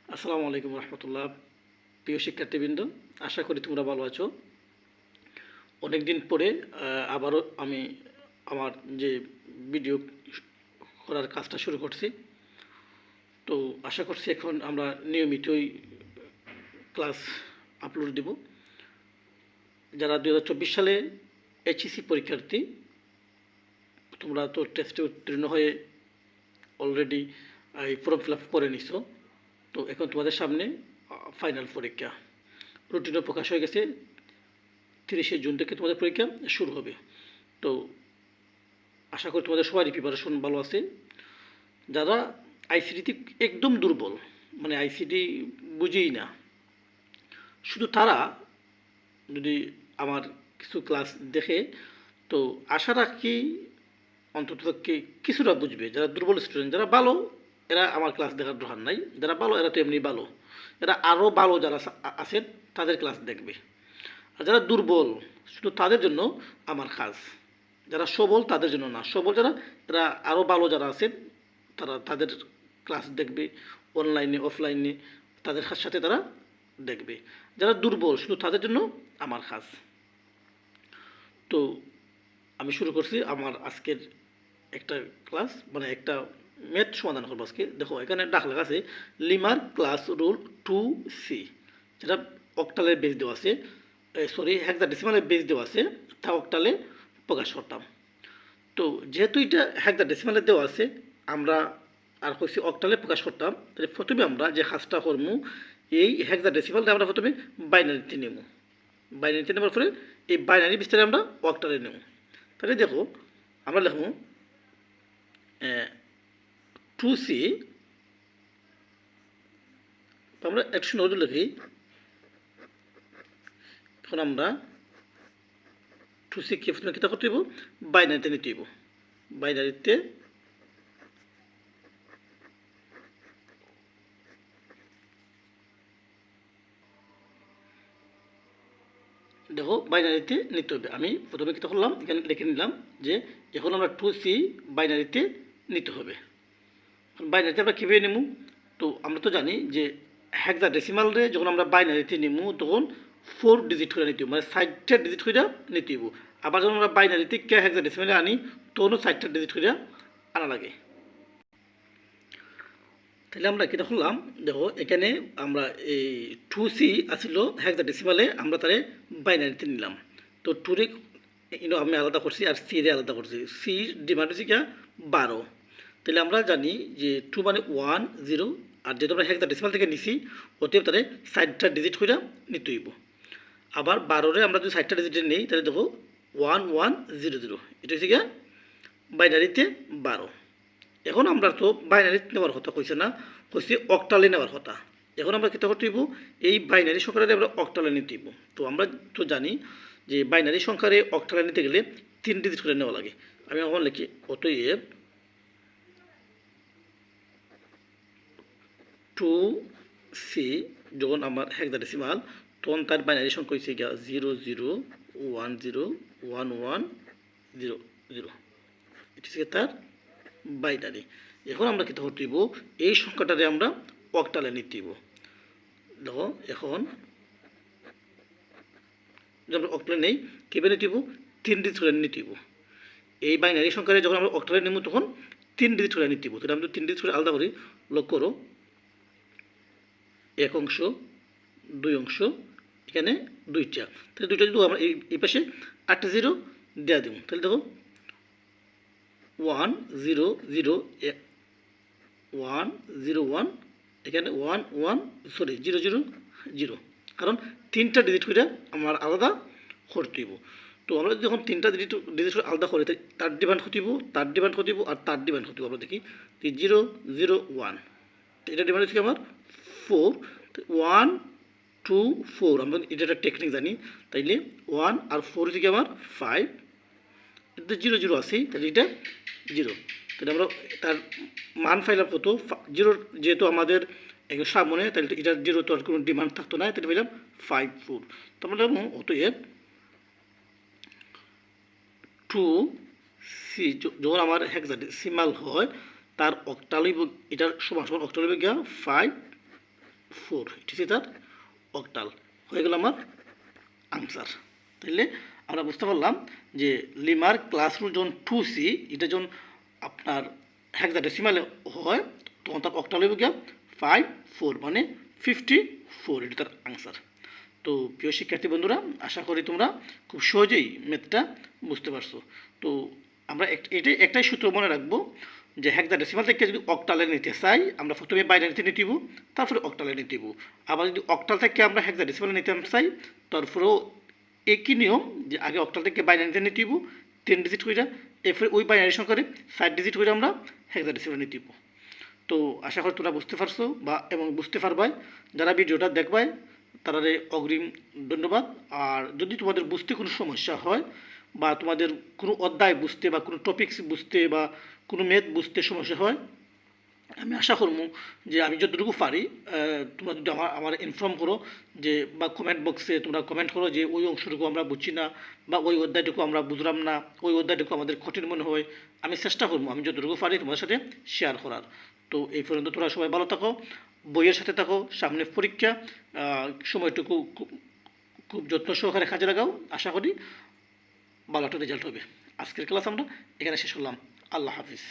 আসসালামু আলাইকুম রহমতুল্লাহ। প্রিয় শিক্ষার্থীবৃন্দ, আশা করি তোমরা ভালো আছো। অনেক দিন পরে আবারও আমি আমার যে ভিডিও করার কাজটা শুরু করছি। তো আশা করছি এখন আমরা নিয়মিতই ক্লাস আপলোড দেব। যারা 2024 সালে এইচএসসি পরীক্ষার্থী, তোমরা তো টেস্টে উত্তীর্ণ হয়ে অলরেডি এই ফর্ম ফিল আপ করে নিছো। তো এখন তোমাদের সামনে ফাইনাল পরীক্ষা রুটিনও প্রকাশ হয়ে গেছে। 30শে জুন থেকে তোমাদের পরীক্ষা শুরু হবে। তো আশা করি তোমাদের সবারই প্রিপারেশন ভালো আছে। যারা আইসিডিতে একদম দুর্বল, মানে আইসিডি বুঝেই না, শুধু তারা যদি আমার কিছু ক্লাস দেখে, তো আশা রাখি অন্ততপক্ষে কিছুটা বুঝবে। যারা দুর্বল স্টুডেন্ট, যারা ভালো, এরা আমার ক্লাস দেখার দরকার নাই। যারা ভালো এরা তো এমনি ভালো, এরা আরও ভালো যারা আছেন তাদের ক্লাস দেখবে। আর যারা দুর্বল শুধু তাদের জন্য আমার কাজ। যারা সবল তাদের জন্য না, সবল যারা, এরা আরও ভালো যারা আছেন তারা তাদের ক্লাস দেখবে, অনলাইনে অফলাইনে তাদের সাথে তারা দেখবে। যারা দুর্বল শুধু তাদের জন্য আমার কাজ। তো আমি শুরু করছি আমার আজকের একটা ক্লাস, মানে একটা ম্যাথ সমাধান করবো আজকে। দেখো এখানে ডাক লেখা আছে লিমার ক্লাস রুল 2C, যেটা অক্টালের বেস দেওয়া আছে, সরি হেক্সাডেসিমালের বেস দেওয়া আছে, তা অক্টালে প্রকাশ করতাম। তো যেহেতু এটা হেক্সাডেসিমালে দেওয়া আছে, আমরা আর হচ্ছে অক্টালে প্রকাশ করতাম, তাহলে প্রথমে আমরা যে কাজটা করবো, এই হেক্সাডেসিমালটা আমরা প্রথমে বাইনারিতে নেব। বাইনারিতে নেওয়ার পরে এই বাইনারি বিস্তারে আমরা অক্টালে নেব। তাহলে দেখো আমরা লিখব 2C, তো আমরা 109 লিখি। এখন আমরা 2C কে প্রথমে কী করতে হইব, বাইনারিতে নিতে হইব। বাইনারিতে দেখো বাইনারিতে নিতে হবে। আমি প্রথমে কী করলাম, এখানে লিখে নিলাম যে এখন আমরা 2C বাইনারিতে নিতে হবে। বাইনারিতে আমরা কীভাবে নেব, তো আমরা তো জানি যে হেক্সাডেসিমালে যখন আমরা বাইনারিতে নেব তখন 4 ডিজিট করে নিতে হবে, মানে 60টা ডিজিট করে নিতে হইব। আবার যখন আমরা বাইনারিতে কে হেক্সাডেসিমালে আনি তখনও 60টা ডিজিট করে আনা লাগে। তাহলে আমরা কী করলাম, দেখো এখানে আমরা এই 2C আসিল হেক্সাডেসিমালে, আমরা তারে বাইনারিতে নিলাম। তো 2 আমি আলাদা করছি আর সি রে আলাদা করছি। সি ডিমান্ড হচ্ছে কি 12। তাহলে আমরা জানি যে 2 মানে 1 0, আর যেহেতু আমরা হেক্সাডেসিমাল থেকে নিছি অতএব তাহলে 60টা ডিজিট করে নিতে হইব। আবার 12-রে আমরা যদি 60টা ডিজিটে নেই তাহলে দেখো 1 1 0 0, এটা হচ্ছে কি বাইনারিতে 12। এখন আমরা তো বাইনারিতে নেওয়ার কথা কইছে না, কইছে অক্টালে নেওয়ার কথা। এখন আমরা কী করতে হইব, এই বাইনারি সংখ্যাটারে আমরা অক্টালে নিতে হইব। তো আমরা তো জানি যে বাইনারি সংখ্যারে অক্টালে নিতে গেলে 3 ডিজিট করে নেওয়া লাগে। আমি এখন লিখি অতএব 2C যখন আমার হেক্সাডেসিমাল, তখন তার বাইনারি সংখ্যা হচ্ছে গিয়া 0 0 1 0 1 1 0 0, এটা হচ্ছে তার বাইনারি। এখন আমরা কী করতে হইব, এই সংখ্যাটারে আমরা অক্টালে নিতে হইব। দেখো এখন যদি আমরা অক্টালে নেই কীভাবে নিতে হইব, 3 ডিজিট করে নিতে হইব। এই বাইনারি সংখ্যারে যখন আমরা অক্টালে নেব তখন 3 ডিজিট করে নিতে হইব। তাহলে আমরা 3 ডিজিট করে আলাদা করি, লক্ষ্য করো 1 অংশ 2 অংশ, এখানে 2টা, তাহলে 2টা যদি আমরা এই পাশে 8টা 0 দেওয়া দেব, তাহলে দেখো 1 0 0 1 0 1, এখানে 1 1 সরি 0 0 0, কারণ 3টা ডিজিট করে আমার আলাদা করতে হইব। তো আমরা যখন 3টা ডিজিট করে আলাদা করি তার ডিমান্ড হতে হইব, তার ডিমান্ড হতে হইব, আর তার ডিমান্ড হতে হইব। আমরা দেখি 0 0 1, এটা ডিমান্ড হচ্ছে আমার 4, 1 2 4, আমরা এটা একটা টেকনিক জানি। তাইলে 1 আর 4 হচ্ছে আমার 5, এটা 0 0 আছে, তাহলে এটা 0। তাহলে আমরা তার মান পাইলাম কত, 0, যেহেতু আমাদের একটু সামনে, তাহলে এটা 0 তো আর কোনো ডিমান্ড থাকতো না, তাহলে পাইলাম 5 4। তো আমরা অতএব 2C যখন আমার হেক্সাডেসিমাল হয় তার অক্টাল হইব, এটার সমান সমান অক্টাল হইব গিয়া 5 4, এটি হচ্ছে তার অক্টাল। হয়ে গেল আমার আনসার। তাহলে আমরা বুঝতে পারলাম যে লিমার ক্লাসরুম যখন 2C, এটা যখন আপনার হেক্সাডেসিমালে হয় তখন তার অক্টাল হইব গিয়া 5, 4 মানে 54, এটা তার আনসার। তো প্রিয় শিক্ষার্থী বন্ধুরা, আশা করি তোমরা খুব সহজেই ম্যাথটা বুঝতে পারছো। তো আমরা এটাই একটাই সূত্র মনে রাখবো যে হেক্সাডেসিমাল থেকে যদি অক্টালে নিতে চাই আমরা প্রথমে বাইনারিতে নিতে দিব, তারপরে অক্টালে নিতে দিব। আবার যদি অক্টাল থেকে আমরা হেক্সাডেসিমালে নিতে চাই তারপরেও একই নিয়ম যে আগে অক্টাল থেকে বাইনারিতে নিতে দিব 10 ডিজিট কইরা, এরপরে ওই বাইনারি সংখ্যারে 5 ডিজিট করে আমরা হেক্সাডেসিমালে নিতে দিব। তো আশা করি তোমরা বুঝতে পারছো বা এবং বুঝতে পারবাই। যারা ভিডিওটা দেখবাই তারারে অগ্রিম ধন্যবাদ। আর যদি তোমাদের বুঝতে কোনো সমস্যা হয় বা তোমাদের কোনো অধ্যায় বুঝতে বা কোনো টপিকস বুঝতে বা কোনো ম্যাথ বুঝতে সমস্যা হয়, আমি আশা করবো যে আমি যতটুকু পারি তোমরা যদি আমার ইনফর্ম করো যে বা কমেন্ট বক্সে তোমরা কমেন্ট করো যে ওই অংশটুকু আমরা বুঝছি না বা ওই অধ্যায়টুকু আমরা বুঝলাম না, ওই অধ্যায়টুকু আমাদের কঠিন মনে হয়। আমি চেষ্টা করবো আমি যতটুকু পারি তোমাদের সাথে শেয়ার করার। তো এই পর্যন্ত তোমরা সবাই ভালো থাকো, বইয়ের সাথে থাকো, সামনে পরীক্ষা, সময়টুকু খুব যত্ন সহকারে কাজে লাগাও। আশা করি ভালো একটা রেজাল্ট হবে। আজকের ক্লাস আমরা এখানে শেষ করলাম। আল্লাহ হাফিজ।